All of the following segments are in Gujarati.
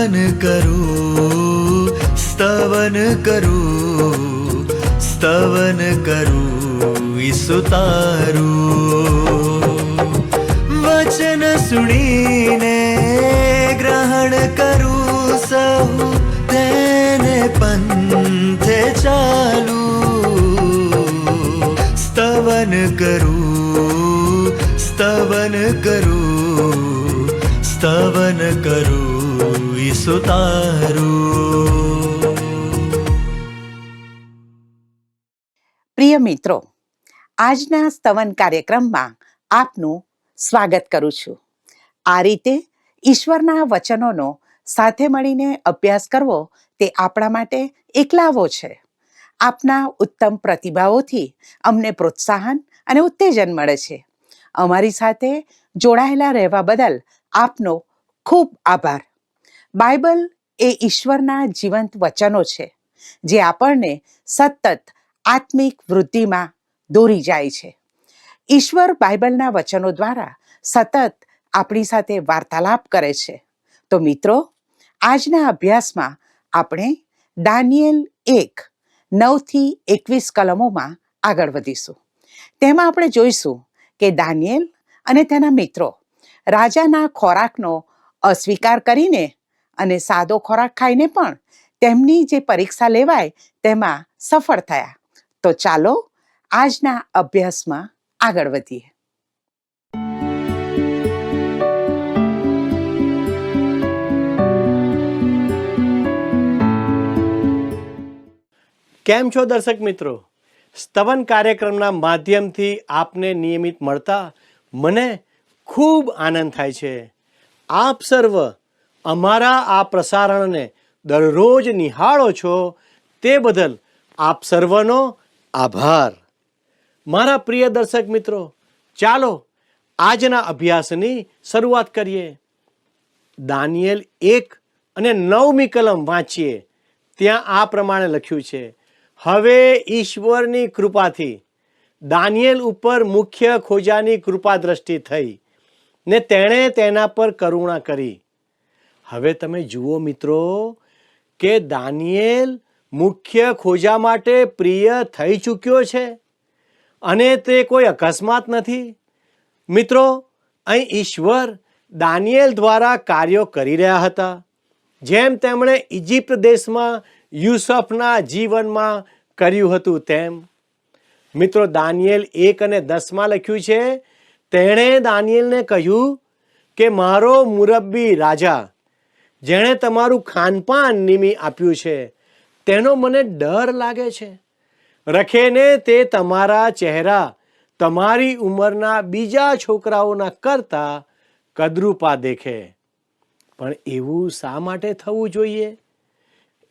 स्तवन करूं, स्तवन करूं, स्तवन करूं ईसु तारूं। वचन सुनीने ग्रहण करूं सहु, तेने पंथे चालू। स्तवन करूं, स्तवन करूं, स्तवन करूं ईसु तारूं। પ્રિય મિત્રો, આજના સ્તવન કાર્યક્રમમાં આપનું સ્વાગત કરું છું. આ રીતે ઈશ્વરના વચનોનો સાથે મળીને અભ્યાસ કરવો તે આપણા માટે એક લાવો છે. આપના ઉત્તમ પ્રતિભાવોથી અમને પ્રોત્સાહન અને ઉત્તેજન મળે છે. અમારી સાથે જોડાયેલા રહેવા બદલ આપનો ખૂબ આભાર. બાઇબલ એ ઈશ્વરના જીવંત વચનો છે, જે આપણને સતત આત્મિક વૃદ્ધિમાં દોરી જાય છે. ઈશ્વર બાઇબલના વચનો દ્વારા સતત આપણી સાથે વાર્તાલાપ કરે છે. તો મિત્રો, આજના અભ્યાસમાં આપણે દાનિયેલ 1:9-21 કલમોમાં આગળ વધીશું. તેમાં આપણે જોઈશું કે દાનિયેલ અને તેના મિત્રો રાજાના ખોરાકનો અસ્વીકાર કરીને અને સાદો ખોરાક ખાઈને પણ તેમની જે પરીક્ષા લેવાય તેમાં સફળ થયા. તો ચાલો આજના અભ્યાસમાં આગળ વધીએ. કેમ છો દર્શક મિત્રો? સ્તવન કાર્યક્રમના માધ્યમથી આપને નિયમિત મળતા મને ખૂબ આનંદ થાય છે. આપ સર્વ અમારા આ પ્રસારણને દરરોજ નિહાળો છો તે બદલ આપ સર્વનો આભાર. મારા પ્રિય દર્શક મિત્રો, ચાલો આજના અભ્યાસની શરૂઆત કરીએ. દાનિયેલ 1:9 કલમ વાંચીએ. ત્યાં આ પ્રમાણે લખ્યું છે: હવે ઈશ્વરની કૃપાથી દાનિયેલ ઉપર મુખ્ય ખોજાની કૃપા દ્રષ્ટિ થઈ ને તેણે તેના પર કરુણા કરી. હવે તમે જુઓ મિત્રો કે દાનિયેલ મુખ્ય ખોજા માટે પ્રિય થઈ ચૂક્યો છે અને તે કોઈ અકસ્માત નથી. મિત્રો, અહીં ઈશ્વર દાનિયેલ દ્વારા કાર્યો કરી રહ્યા હતા, જેમ તેમણે ઇજિપ્ત દેશમાં યુસુફના જીવનમાં કર્યું હતું તેમ. મિત્રો, દાનિયેલ 1:10 લખ્યું છે: તેણે દાનિયેલને કહ્યું કે મારો મુરબ્બી રાજા, જેણે તમારું ખાનપાન નિમી આપ્યું છે, તેનો મને ડર લાગે છે. રખેને તે તમારા ચહેરા તમારી ઉંમરના બીજા છોકરાઓના કરતા કદરૂપા દેખે. પણ એવું શા માટે થવું જોઈએ?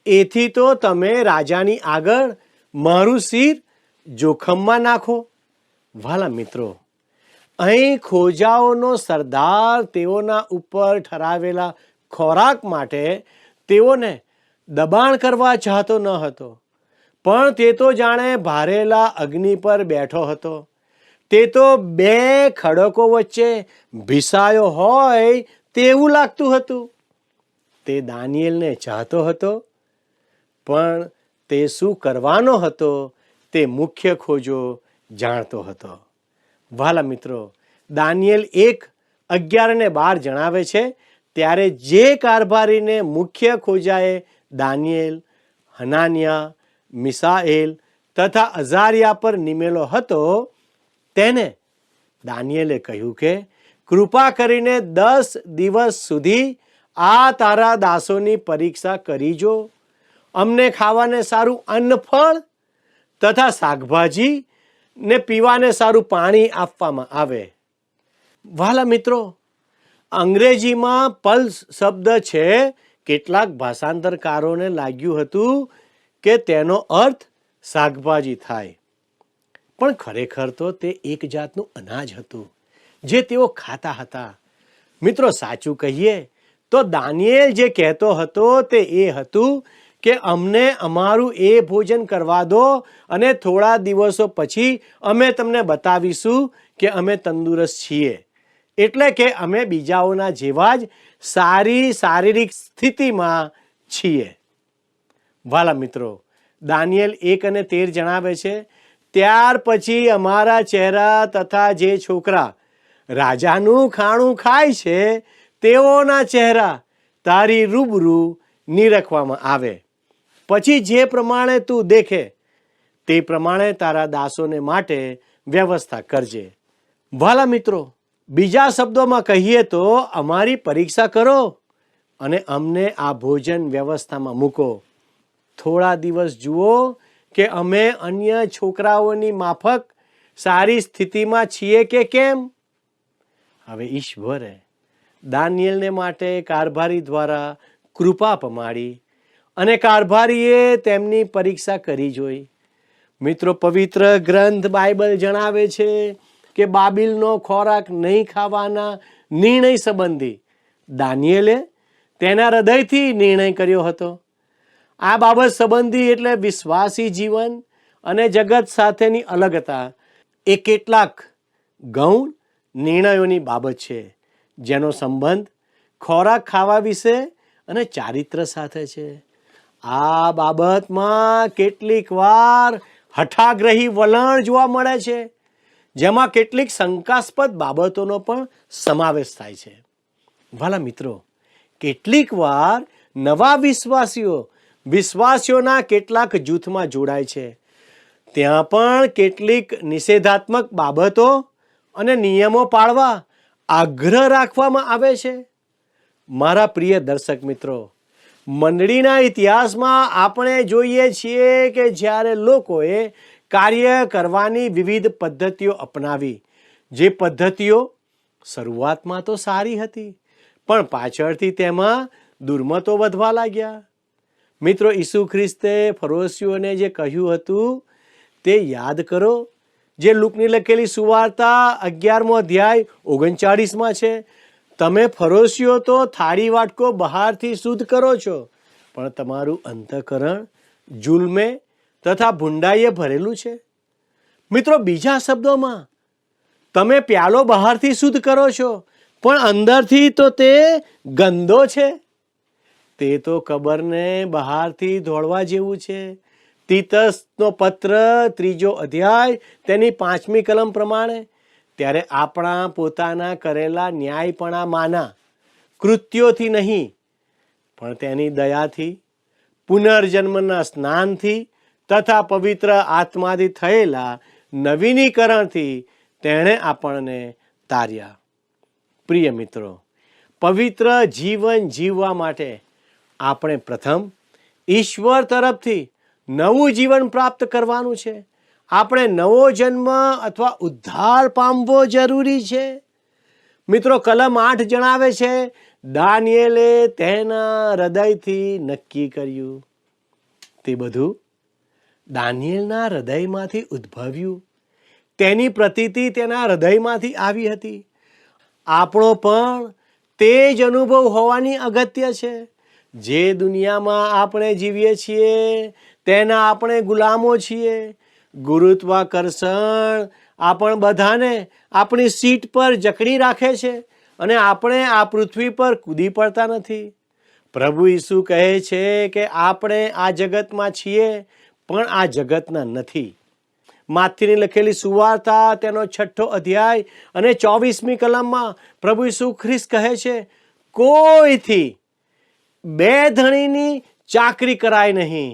એથી તો તમે રાજાની આગળ મારું શિર જોખમમાં નાખો. વાલા મિત્રો, અહીં ખોજાઓનો સરદાર તેઓના ઉપર ઠરાવેલા ખોરાક માટે તેઓને દબાણ કરવા ચાહતો ન હતો, પણ તે તો જાણે ભારેલા અગ્નિ પર બેઠો હતો. તે તો બે ખડકો વચ્ચે ભીસાયો હોય તેવું લાગતું હતું. તે દાનિયેલને ચાહતો હતો, પણ તે શું કરવાનો હતો તે મુખ્ય ખોજો જાણતો હતો. વાલા મિત્રો, દાનિયેલ 1:11-12 જણાવે છે: ત્યારે જે કારભારીને મુખ્ય ખોજાએ દાનિયેલ, હનાનિયા, મિસાએલ તથા અઝારિયા પર નિમેલો હતો, તેને દાનિયેલે કહ્યું કે કૃપા કરીને 10 દિવસ સુધી આ તારા દાસોની પરીક્ષા કરી જો. અમને ખાવાને સારું અન્ન ફળ તથા શાકભાજી ને પીવાને સારું પાણી આપવામાં આવે. વાલા મિત્રો, અંગ્રેજીમાં પલ્સ શબ્દ છે. કેટલાક ભાષાંતરકારોને લાગ્યું હતું કે તેનો અર્થ શાકભાજી થાય, પણ ખરેખર તો તે એક જાતનું અનાજ હતું જે તેઓ ખાતા હતા. મિત્રો, સાચું કહીએ તો દાનિયેલ જે કહેતો હતો તે એ હતું કે અમને અમારું એ ભોજન કરવા દો અને થોડા દિવસો પછી અમે તમને બતાવીશું કે અમે તંદુરસ્ત છીએ. એટલે કે અમે બીજાઓના જેવા જ સારી શારીરિક સ્થિતિમાં છીએ. વાલા મિત્રો, દાનિયેલ 1:13 જણાવે છે, ત્યાર પછી અમારા ચહેરા તથા જે છોકરા રાજાનું ખાણું ખાય છે તેઓના ચહેરા તારી રૂબરૂ નિરખવામાં આવે. પછી જે પ્રમાણે તું દેખે તે પ્રમાણે તારા દાસોને માટે વ્યવસ્થા કરજે. વાલા મિત્રો, બીજા શબ્દોમાં કહીએ તો અમારી પરીક્ષા કરો અને અમને આ ભોજન વ્યવસ્થામાં મૂકો. થોડા દિવસ જુઓ કે અમે અન્ય છોકરાઓની માફક સારી સ્થિતિમાં છીએ કે કેમ. હવે ઈશ્વરે દાનિયેલને માટે કારભારી દ્વારા કૃપા પમાડી અને કારભારીએ તેમની પરીક્ષા કરી જોઈ. મિત્રો, પવિત્ર ગ્રંથ બાઇબલ જણાવે છે કે બાબિલનો ખોરાક નહીં ખાવાના નિર્ણય સંબંધી દાનિયેલે તેના હૃદયથી નિર્ણય કર્યો હતો. આ બાબત સંબંધી એટલે વિશ્વાસી જીવન અને જગત સાથેની અલગતા એ કેટલાક ગૌણ નિર્ણયોની બાબત છે જેનો સંબંધ ખોરાક ખાવા વિશે અને ચારિત્ર સાથે છે. આ બાબતમાં કેટલીક વાર હઠાગ્રહી વલણ જોવા મળે છે, જેમાં કેટલીક શંકાસ્પદ બાબતોનો પણ સમાવેશ થાય છે. વાલા મિત્રો, કેટલીક વાર નવા વિશ્વાસીઓના કેટલાક જૂથમાં જોડાય છે. ત્યાં પણ કેટલીક નિષેધાત્મક બાબતો અને નિયમો પાળવા આગ્રહ રાખવામાં આવે છે. મારા પ્રિય દર્શક મિત્રો, મંડળીના ઇતિહાસમાં આપણે જોઈએ છીએ કે જ્યારે લોકોએ કાર્ય કરવાની વિવિધ પદ્ધતિઓ અપનાવી, જે પદ્ધતિઓ શરૂઆતમાં તો સારી હતી પણ પાછળથી તેમાં દુર્મતો વધવા લાગ્યા. મિત્રો, ઈસુ ખ્રિસ્તે ફરોશીઓને જે કહ્યું હતું તે યાદ કરો, જે લુકની લખેલી સુવાર્તા 11મો અધ્યાય 39માં છે. તમે ફરોશીઓ તો થાળી વાટકો બહારથી શુદ્ધ કરો છો, પણ તમારું અંતઃકરણ જુલ્મે તથા ભૂંડાઈએ ભરેલું છે. મિત્રો, બીજા શબ્દોમાં, તમે પ્યાલો બહારથી શુદ્ધ કરો છો પણ અંદરથી તો તે ગંદો છે. તે તો કબરને બહારથી ધોળવા જેવું છે. તીતસનો પત્ર 3જો અધ્યાય તેની 5મી કલમ પ્રમાણે, ત્યારે આપણા પોતાના કરેલા ન્યાયપણામાંના કૃત્યોથી નહીં પણ તેની દયાથી, પુનર્જન્મના સ્નાનથી તથા પવિત્ર આત્માથી થયેલા નવીનીકરણથી તેણે આપણને તાર્યા. પ્રિય મિત્રો, પવિત્ર જીવન જીવવા માટે આપણે પ્રથમ ઈશ્વર તરફથી નવું જીવન પ્રાપ્ત કરવાનું છે. આપણે નવો જન્મ અથવા ઉદ્ધાર પામવો જરૂરી છે. મિત્રો, કલમ 8 જણાવે છે, દાનિયેલે તેના હૃદયથી નક્કી કર્યું. તે બધું દાનિયેલના હૃદયમાંથી ઉદ્ભવ્યું. તેની પ્રતીતિ તેના હૃદયમાંથી આવી હતી. આપણો પણ તે જ અનુભવ હોવાની અગત્ય છે. જે દુનિયામાં આપણે જીવીએ છીએ તેના આપણે ગુલામો છીએ. ગુરુત્વાકર્ષણ આપણ બધાને આપણી સીટ પર જકડી રાખે છે અને આપણે આ પૃથ્વી પર કૂદી પડતા નથી. પ્રભુ ઈસુ કહે છે કે આપણે આ જગતમાં છીએ પણ આ જગતના નથી. માથીની લખેલી સુવાર્તા તેનો 6ઠ્ઠો અધ્યાય અને 24મી કલમમાં પ્રભુ ઈસુ ખ્રિસ્ત કહે છે, કોઈથી 2 ધણીની ચાકરી કરાય નહીં,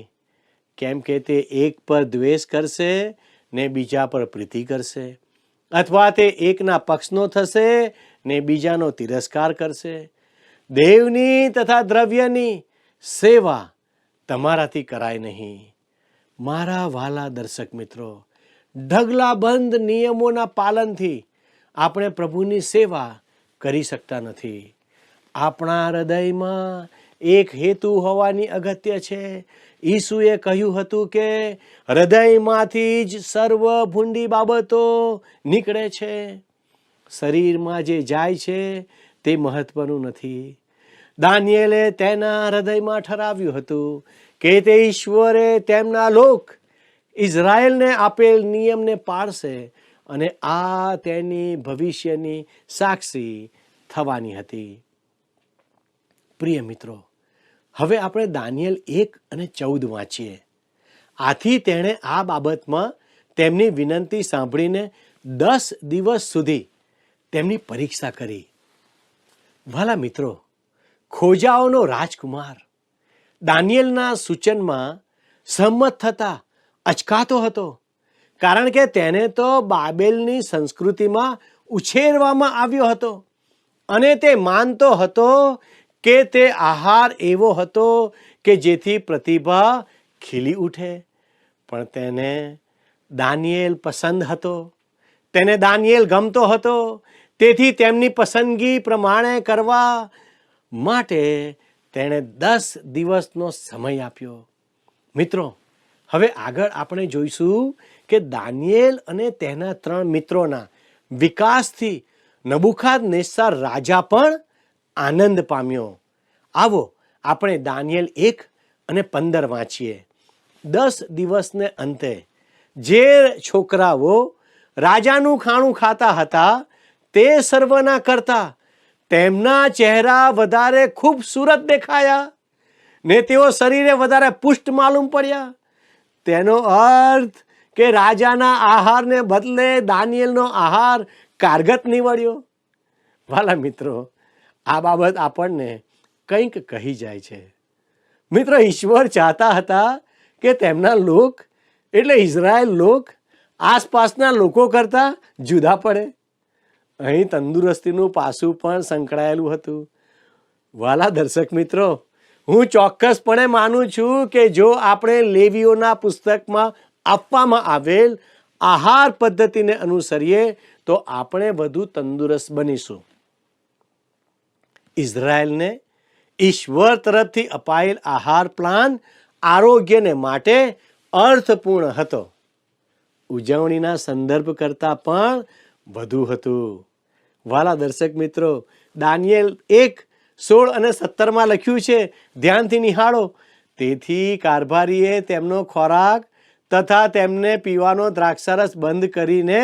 કેમ કે તે એક પર દ્વેષ કરશે ને બીજા પર પ્રીતિ કરશે, અથવા તે એકના પક્ષનો થશે ને બીજાનો તિરસ્કાર કરશે. દેવની તથા દ્રવ્યની સેવા તમારાથી કરાય નહીં. મારા વાલા દર્શક મિત્રો, ઢગલાબંધ નિયમોના પાલનથી આપણે પ્રભુની સેવા કરી શકતા નથી. આપણા હૃદયમાં એક હેતુ હોવાની અગત્ય છે. ઈસુએ કહ્યું હતું કે હૃદયમાંથી જ સર્વ ભૂંડી બાબતો નીકળે છે. શરીરમાં જે જાય છે તે મહત્વનું નથી. દાનિયેલે તેના હૃદયમાં ઠરાવ્યું હતું કે તે ઈશ્વરે તેમના લોક ઇઝરાયલને આપેલ નિયમને પાળશે અને આ તેની ભવિષ્યની સાક્ષી થવાની હતી. પ્રિય મિત્રો, હવે આપણે દાનિયેલ 1 અને 14 વાંચીએ. આથી તેણે આ બાબતમાં તેમની વિનંતી સાંભળીને 10 દિવસ સુધી તેમની પરીક્ષા કરી. ભલા મિત્રો, ખોજાઓનો રાજકુમાર દાનિયેલના સૂચનમાં સંમત થતા અચકાતો હતો, કારણ કે તેને તો બાબેલની સંસ્કૃતિમાં ઉછેરવામાં આવ્યો હતો અને તે માનતો હતો કે તે આહાર એવો હતો કે જેથી પ્રતિભા ખીલી ઉઠે. પણ તેને દાનિયેલ પસંદ હતો, તેને દાનિયેલ ગમતો હતો. તેથી તેમની પસંદગી પ્રમાણે કરવા માટે તેણે 10 દિવસનો સમય આપ્યો. મિત્રો, હવે આગળ આપણે જોઈશું કે દાનિયેલ અને તેના 3 મિત્રોના વિકાસથી નબુખાદનેસ્સાર રાજા પણ આનંદ પામ્યો. આવો આપણે દાનિયેલ 1 અને 15 વાંચીએ. 10 દિવસને અંતે જે છોકરાઓ રાજાનું ખાણું ખાતા હતા તે સર્વના કરતા તેમના ચહેરા વધારે ખૂબસૂરત દેખાયા ને તેઓ શરીરે વધારે પુષ્ટ માલુમ પડ્યા. તેનો અર્થ કે રાજાના આહારને બદલે દાનિયેલનો આહાર કારગત નીવડ્યો. વાલા મિત્રો, આ બાબત આપણને કંઈક કહી જાય છે. મિત્રો, ઈશ્વર ચાહતા હતા કે તેમના લોક એટલે ઇઝરાયલ લોક આસપાસના લોકો કરતાં જુદા પડે. અહીં તંદુરસ્તીનું પાસું પણ સંકળાયેલું હતું. વાલા દર્શક મિત્રો, હું ચોક્કસપણે માનું છું કે જો આપણે લેવીઓના પુસ્તકમાં આપવામાં આવેલ આહાર પદ્ધતિને અનુસરીએ તો આપણે વધુ તંદુરસ્ત બનીશું. ઇઝરાયલને ઈશ્વર તરફથી અપાયેલ આહાર પ્લાન આરોગ્યને માટે અર્થપૂર્ણ હતો. ઉજવણીના સંદર્ભ કરતાં પણ વધુ હતું. વાલા દર્શક મિત્રો, દાનિયેલ 1:16 અને 17 લખ્યું છે, ધ્યાનથી નિહાળો. તેથી કારભારીએ તેમનો ખોરાક તથા તેમને પીવાનો દ્રાક્ષારસ બંધ કરીને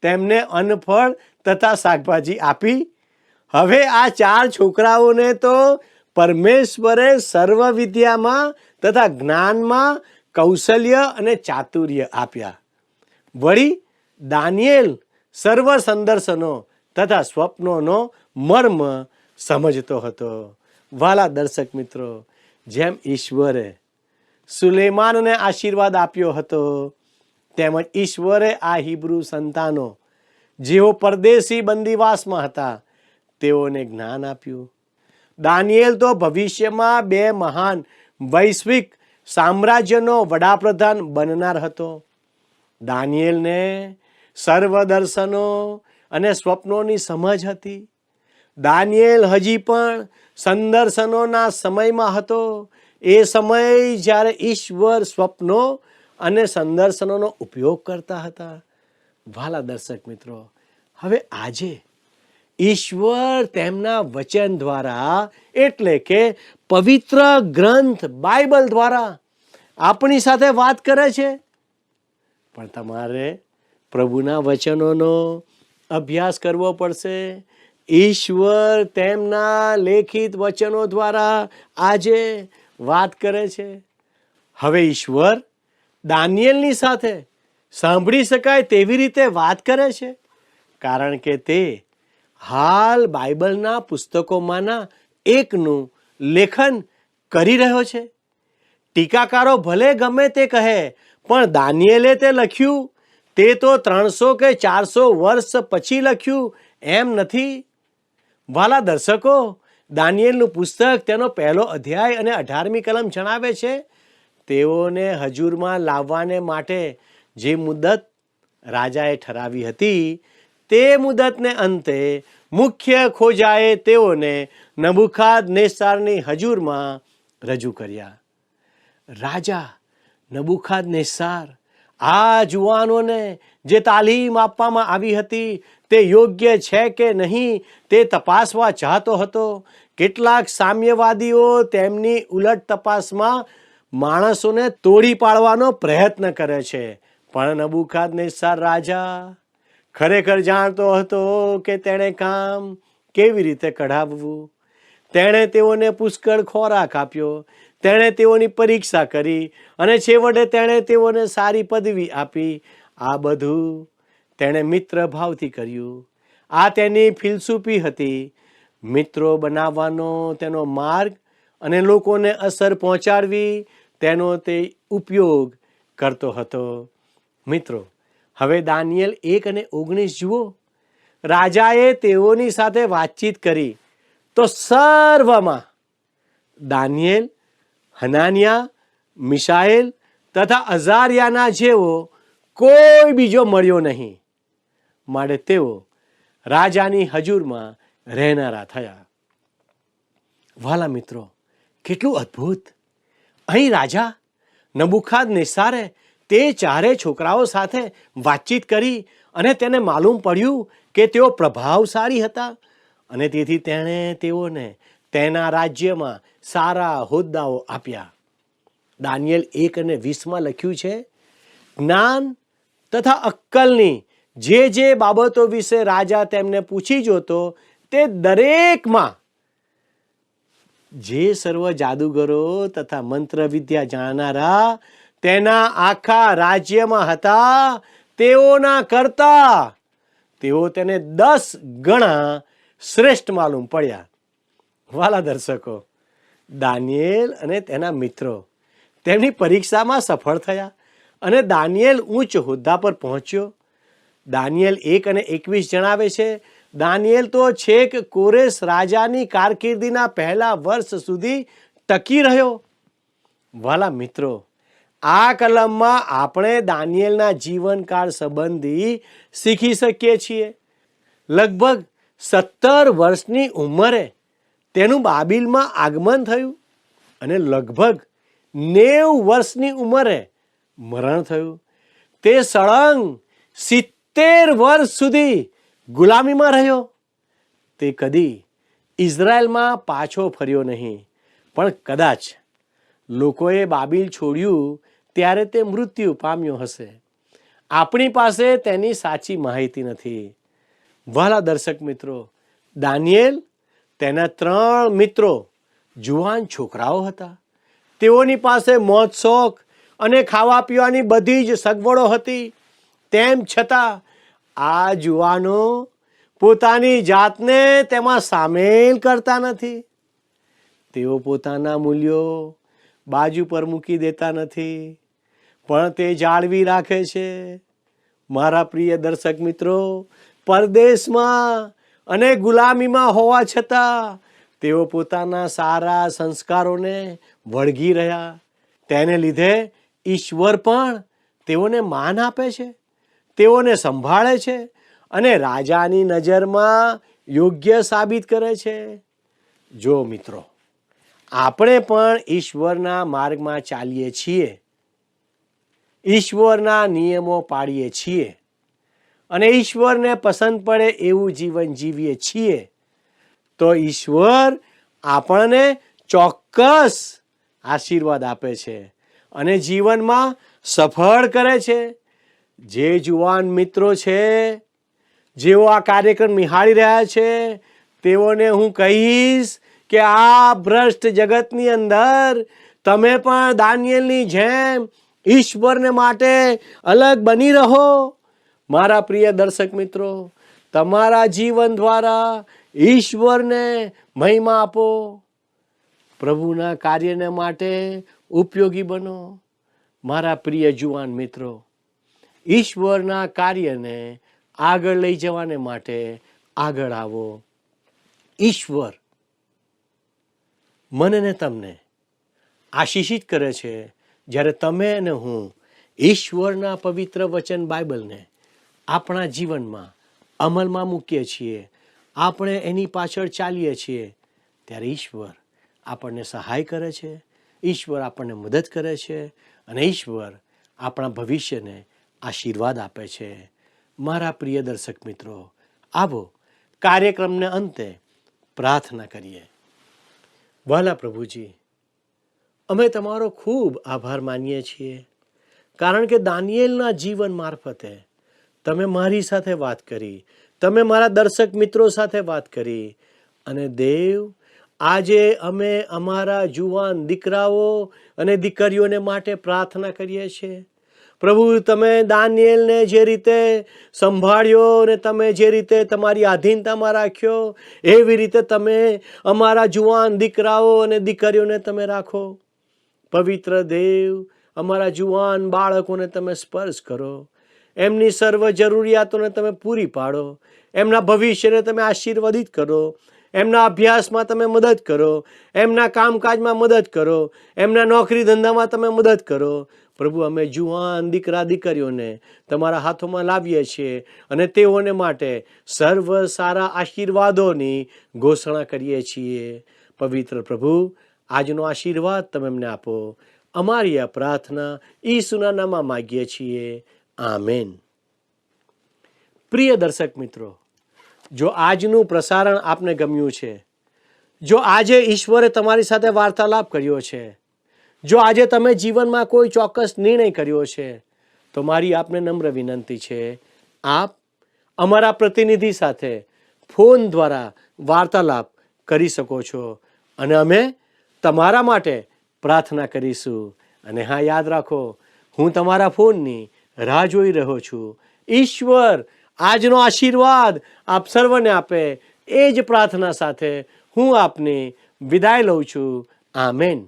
તેમને અન્નફળ તથા શાકભાજી આપી. હવે આ 4 છોકરાઓને તો પરમેશ્વરે સર્વ વિદ્યામાં તથા જ્ઞાનમાં કૌશલ્ય અને ચાતુર્ય આપ્યા. વળી દાનિયેલ સર્વ સંદર્શનો તથા સ્વપ્નોનો મર્મ સમજતો હતો. વાલા દર્શક મિત્રો, જેમ ઈશ્વરે સુલેમાનને આશીર્વાદ આપ્યો હતો તેમજ ઈશ્વરે આ હિબ્રુ સંતાનો જેઓ પરદેશી બંદીવાસમાં હતા તેઓને જ્ઞાન આપ્યું. દાનિયેલ તો ભવિષ્યમાં 2 મહાન વૈશ્વિક સામ્રાજ્યનો વડાપ્રધાન બનનાર હતો. દાનિયેલને સર્વ દર્શનો અને સ્વપ્નોની સમજ હતી. દાનિયેલ હજી પણ સંદર્શનોના સમયમાં હતો. એ સમય જ્યારે ઈશ્વર સ્વપ્નો અને સંદર્શનોનો ઉપયોગ કરતા હતા. વાલા દર્શક મિત્રો, હવે આજે ઈશ્વર તેમના વચન દ્વારા એટલે કે પવિત્ર ગ્રંથ બાઇબલ દ્વારા આપણી સાથે વાત કરે છે. પણ તમારે પ્રભુના વચનોનો અભ્યાસ કરવો પડશે. ઈશ્વર તેમના લેખિત વચનો દ્વારા આજે વાત કરે છે. હવે ઈશ્વર દાનિયેલની સાથે સાંભળી શકાય તેવી રીતે વાત કરે છે, કારણ કે તે હાલ બાઇબલના પુસ્તકોમાંના એકનું લેખન કરી રહ્યો છે. ટીકાકારો ભલે ગમે તે કહે, પણ દાનિયેલે તે લખ્યું તે તો 300 કે 400 વર્ષ પછી લખ્યું એમ નથી. વાલા દર્શકો, દાનિયેલનું પુસ્તક તેનો 1લો અધ્યાય અને 18મી કલમ જણાવે છે તેઓને હજુરમાં લાવવાને માટે જે મુદત રાજાએ ઠરાવી હતી તે મુદતને અંતે મુખ્ય ખોજાએ તેઓને નબુખાદનેસ્સારની હજુરમાં રજૂ કર્યા. રાજા નબુખાદનેસ્સાર આ જુવાનોને જે તાલીમ આપવામાં આવી હતી તે યોગ્ય છે કે નહીં તે તપાસવા ચાહતો હતો. કેટલાક સામ્યવાદીઓ તેમની ઉલટ તપાસમાં માણસોને તોડી પાડવાનો પ્રયત્ન કરે છે, પણ નબુખાદનેસ્સાર રાજા ખરેખર જાણતો હતો કે તેણે કામ કેવી રીતે કઢાવવું. તેણે તેઓને પુષ્કળ ખોરાક આપ્યો, તેણે તેઓની પરીક્ષા કરી અને છેવટે તેણે તેઓને સારી પદવી આપી. આ બધું તેણે મિત્ર ભાવથી કર્યું. આ તેની ફિલસૂફી હતી. મિત્રો બનાવવાનો તેનો માર્ગ અને લોકોને અસર પહોંચાડવી તેનો તે ઉપયોગ કરતો હતો. મિત્રો, હવે દાનિયેલ 1:19 જુઓ. રાજાએ તેઓની સાથે વાતચીત કરી તો સર્વમાં દાનિયેલ, હનાનિયા, મિશાએલ તથા અઝારિયાના જેવો કોઈ બીજો મળ્યો નહીં. માટે તેઓ રાજાની હજુરમાં રહેનારા થયા. વાલા મિત્રો, કેટલું અદ્ભુત! અહીં રાજા નબુખાદનેસ્સારે તે ચારે છોકરાઓ સાથે વાતચીત કરી અને તેને માલુમ પડ્યું કે તેઓ પ્રભાવશાળી હતા અને તેથી તેણે તેઓને તેના રાજ્યમાં સારા હોદ્દાઓ આપ્યા. દાનિયેલ 1:20 લખ્યું છે, જ્ઞાન તથા અક્કલની જે બાબતો વિશે રાજા તેમને પૂછી જોતો તે દરેકમાં જે સર્વ જાદુગરો તથા મંત્ર વિદ્યા જાણનારા તેના આખા રાજ્યમાં હતા તેઓના કરતા તેઓ તેને 10 ગણા શ્રેષ્ઠ માલુમ પડ્યા. વાલા દર્શકો, દાનિયેલ અને તેના મિત્રો તેમની પરીક્ષામાં સફળ થયા અને દાનિયેલ ઉચ્ચ હોદ્દા પર પહોંચ્યો. દાનિયેલ 1:21 જણાવે છે, દાનિયેલ તો છેક કોરેશ રાજાની કારકિર્દીના પહેલા વર્ષ સુધી ટકી રહ્યો. વાલા મિત્રો, આ કલમમાં આપણે દાનિયેલના જીવનકાળ સંબંધી શીખી શકીએ છીએ. લગભગ 17 વર્ષની ઉંમરે તેનું બાબિલમાં આગમન થયું અને લગભગ 90 વર્ષની ઉંમરે મરણ થયું. તે સળંગ 70 વર્ષ સુધી ગુલામીમાં રહ્યો. તે કદી ઇઝરાયલમાં પાછો ફર્યો નહીં, પણ કદાચ લોકોએ બાબિલ છોડ્યું ત્યારે તે મૃત્યુ પામ્યો હશે. આપણી પાસે તેની સાચી માહિતી નથી. વહાલા દર્શક મિત્રો, દાનિયેલ, તેના 3 મિત્રો જુવાન છોકરાઓ હતા. તેઓની પાસે મોજ શોખ અને ખાવા પીવાની બધી જ સગવડો હતી. તેમ છતાં આ જુવાનો પોતાની જાતને તેમાં સામેલ કરતા નથી. તેઓ પોતાના મૂલ્યો બાજુ પર મૂકી દેતા નથી, પણ તે જાળવી રાખે છે. મારા પ્રિય દર્શક મિત્રો, પરદેશમાં અને ગુલામીમાં હોવા છતાં તેઓ પોતાના સારા સંસ્કારોને વળગી રહ્યા. તેને લીધે ઈશ્વર પણ તેઓને માન આપે છે, તેઓને સંભાળે છે અને રાજાની નજરમાં યોગ્ય સાબિત કરે છે. જો મિત્રો, આપણે પણ ઈશ્વરના માર્ગમાં ચાલીએ છીએ, ઈશ્વરના નિયમો પાળીએ છીએ અને ઈશ્વરને પસંદ પડે એવું જીવન જીવીએ છીએ, તો ઈશ્વર આપણને ચોક્કસ આશીર્વાદ આપે છે અને જીવનમાં સફળ કરે છે. જે જુવાન મિત્રો છે, જેઓ આ કાર્યક્રમ નિહાળી રહ્યા છે, તેઓને હું કહીશ કે આ ભ્રષ્ટ જગતની અંદર તમે પણ દાનિયેલની જેમ ઈશ્વરને માટે અલગ બની રહો. મારા પ્રિય દર્શક મિત્રો, તમારા જીવન દ્વારા ઈશ્વરને મહિમા આપો. પ્રભુના કાર્યને માટે ઉપયોગી બનો. મારા પ્રિય જુવાન મિત્રો, ઈશ્વરના કાર્યને આગળ લઈ જવાને માટે આગળ આવો. ઈશ્વર મને ને તમને આશીષિત કરે છે જ્યારે તમે અને હું ઈશ્વરના પવિત્ર વચન બાઇબલને આપણા જીવનમાં અમલમાં મૂકીએ છીએ, આપણે એની પાછળ ચાલીએ છીએ, ત્યારે ઈશ્વર આપણને સહાય કરે છે, ઈશ્વર આપણને મદદ કરે છે અને ઈશ્વર આપણા ભવિષ્યને આશીર્વાદ આપે છે. મારા પ્રિય દર્શક મિત્રો, આવો કાર્યક્રમને અંતે પ્રાર્થના કરીએ. વહાલા પ્રભુજી, અમે તમારો ખૂબ આભાર માનીએ છીએ, કારણ કે દાનિયેલના જીવન મારફતે તમે મારી સાથે વાત કરી, તમે મારા દર્શક મિત્રો સાથે વાત કરી. અને દેવ, આજે અમે અમારા જુવાન દીકરાઓ અને દીકરીઓને માટે પ્રાર્થના કરીએ છીએ. પ્રભુ, તમે દાનિયેલને જે રીતે સંભાળ્યો અને તમે જે રીતે તમારી આધીનતામાં રાખ્યો, એવી રીતે તમે અમારા જુવાન દીકરાઓ અને દીકરીઓને તમે રાખો. પવિત્ર દેવ, અમારા જુવાન બાળકોને તમે સ્પર્શ કરો, એમની સર્વ જરૂરિયાતોને તમે પૂરી પાડો, એમના ભવિષ્યને તમે આશીર્વાદિત કરો, એમના અભ્યાસમાં તમે મદદ કરો, એમના કામકાજમાં મદદ કરો, એમના નોકરી ધંધામાં તમે મદદ કરો. પ્રભુ, અમે જુવાન દીકરા દીકરીઓને તમારા હાથોમાં લાવીએ છીએ અને તેઓને માટે સર્વ સારા આશીર્વાદોની ઘોષણા કરીએ છીએ. પવિત્ર પ્રભુ, આજનો આશીર્વાદ તમે એમને આપો. અમારી આ પ્રાર્થના ઈસુના નામમાં માગીએ છીએ. આમેન. પ્રિય દર્શક મિત્રો, જો આજનું પ્રસારણ આપને ગમ્યું છે, જો આજે ઈશ્વરે તમારી સાથે વાર્તાલાપ કર્યો છે, જો આજે તમે જીવનમાં કોઈ ચોક્કસ નિર્ણય કર્યો છે, તો મારી આપને નમ્ર વિનંતી છે, આપ અમારા પ્રતિનિધિ સાથે ફોન દ્વારા વાર્તાલાપ કરી શકો છો અને અમે તમારા માટે પ્રાર્થના કરીશું. અને હા, યાદ રાખો, હું તમારા ફોનની રાહ જોઈ રહ્યો છું. ઈશ્વર આજનો આશીર્વાદ આપ સર્વને આપે, એ જ પ્રાર્થના સાથે હું આપની વિદાય લઉં છું. આમેન.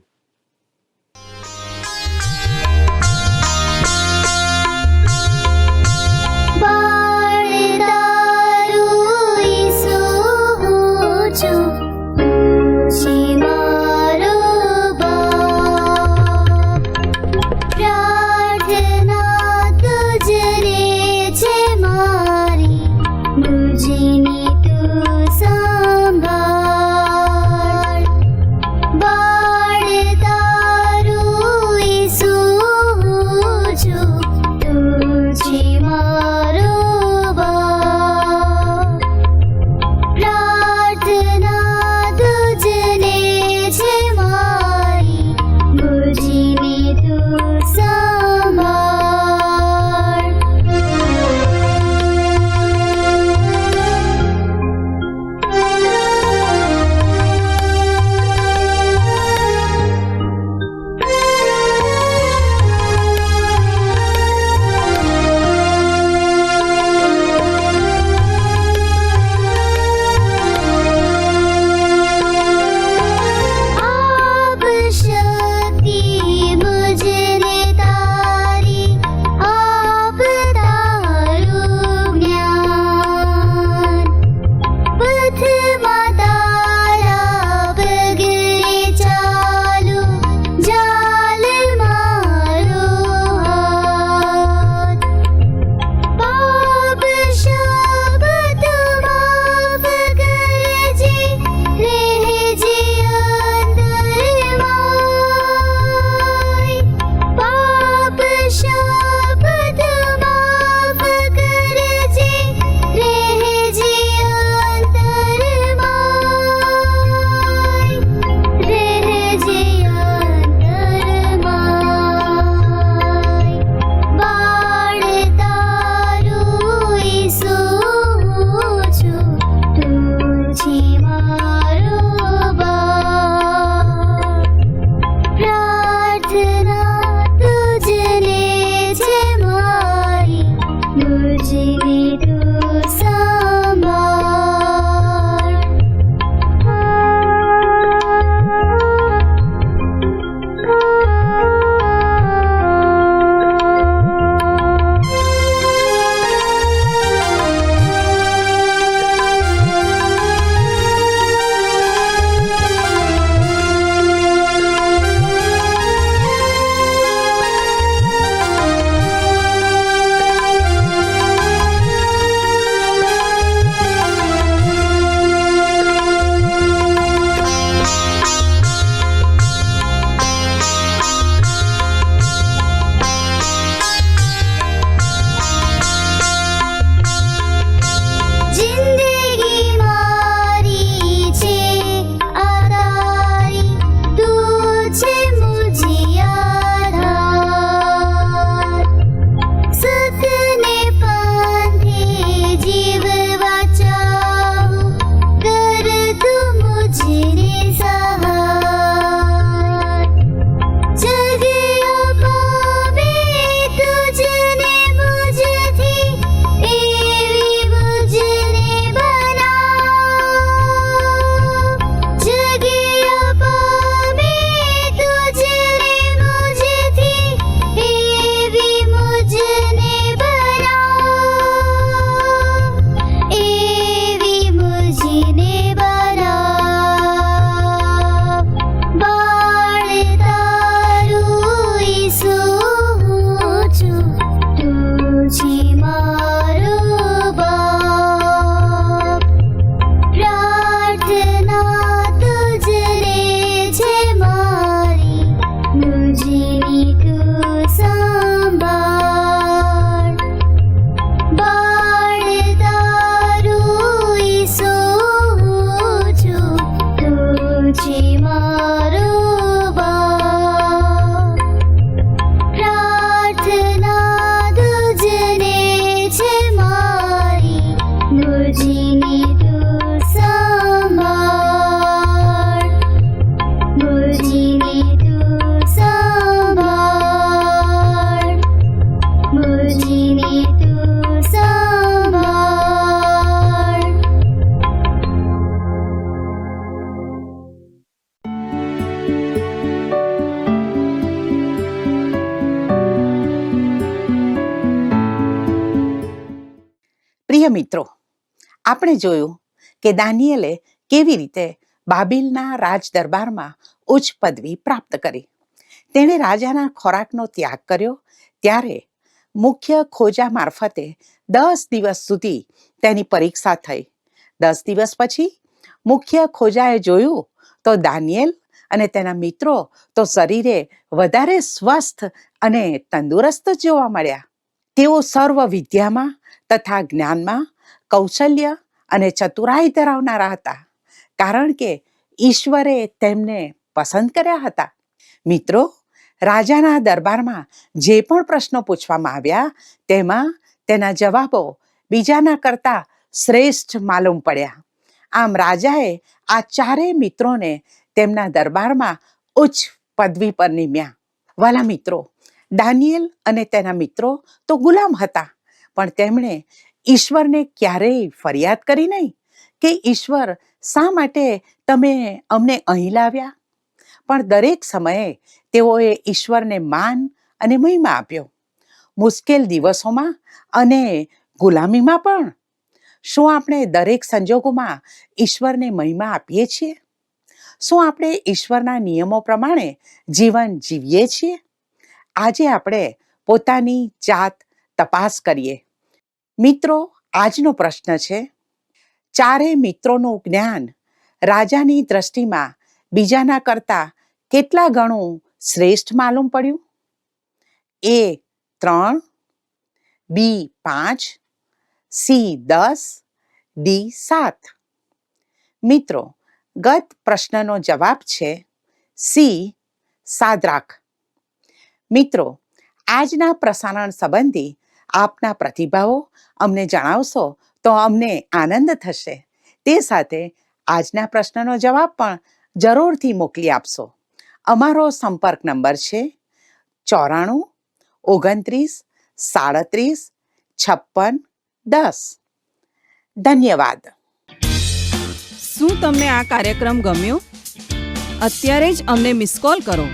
બાળ મુજીને તું સંભાળ, મુજીને તું સંભાળ, મુજીને તું સંભાળ. પ્રિય મિત્રો, આપણે જોયું કે દાનિયેલે કેવી રીતે બાબિલના રાજ દરબારમાં ઉચ્ચ પદવી પ્રાપ્ત કરી. તેણે રાજાના ખોરાકનો ત્યાગ કર્યો ત્યારે મુખ્ય ખોજા મારફતે 10 દિવસ સુધી તેની પરીક્ષા થઈ. 10 દિવસ પછી મુખ્ય ખોજાએ જોયું તો દાનિયેલ અને તેના મિત્રો તો શરીરે વધારે સ્વસ્થ અને તંદુરસ્ત જોવા મળ્યા. તેઓ સર્વ વિદ્યામાં તથા જ્ઞાનમાં કૌશલ્ય અને ચતુરાઈ ધરાવનારા હતા, કારણ કે ઈશ્વરે તેમને પસંદ કર્યા હતા. મિત્રો, રાજાના દરબારમાં જે પણ પ્રશ્નો પૂછવામાં આવ્યા તેમાં તેના જવાબો બીજાના કરતા શ્રેષ્ઠ માલુમ પડ્યા. આમ રાજાએ આ ચારેય મિત્રોને તેમના દરબારમાં ઉચ્ચ પદવી પર નિમ્યા. વાલા મિત્રો, દાનિયેલ અને તેના મિત્રો તો ગુલામ હતા, પણ તેમણે ઈશ્વરને ક્યારેય ફરિયાદ કરી નહીં કે ઈશ્વર શા માટે તમે અમને અહીં લાવ્યા. પણ દરેક સમયે તેઓએ ઈશ્વરને માન અને મહિમા આપ્યો, મુશ્કેલ દિવસોમાં અને ગુલામીમાં પણ. શું આપણે દરેક સંજોગોમાં ઈશ્વરને મહિમા આપીએ છીએ? શું આપણે ઈશ્વરના નિયમો પ્રમાણે જીવન જીવીએ છીએ? આજે આપણે પોતાની જાત તપાસ કરીએ. મિત્રો, આજનો પ્રશ્ન છે, ચારે મિત્રોનું જ્ઞાન રાજાની દ્રષ્ટિમાં બીજાના કરતા કેટલા ગણું શ્રેષ્ઠ માલુમ પડ્યું? A 3, B 5, C 10, D 7. મિત્રો, ગત પ્રશ્નનો જવાબ છે C, સાદ્રાક. મિત્રો, આજના પ્રસારણ સંબંધી આપના પ્રતિભાવો અમને જણાવશો તો અમને આનંદ થશે. તે સાથે આજના પ્રશ્નનો જવાબ પણ જરૂરથી મોકલી આપશો. અમારો સંપર્ક નંબર છે 94 29 37 56 10. ધન્યવાદ. શું તમને આ કાર્યક્રમ ગમ્યો? અત્યારે જ અમને મિસ કોલ કરો.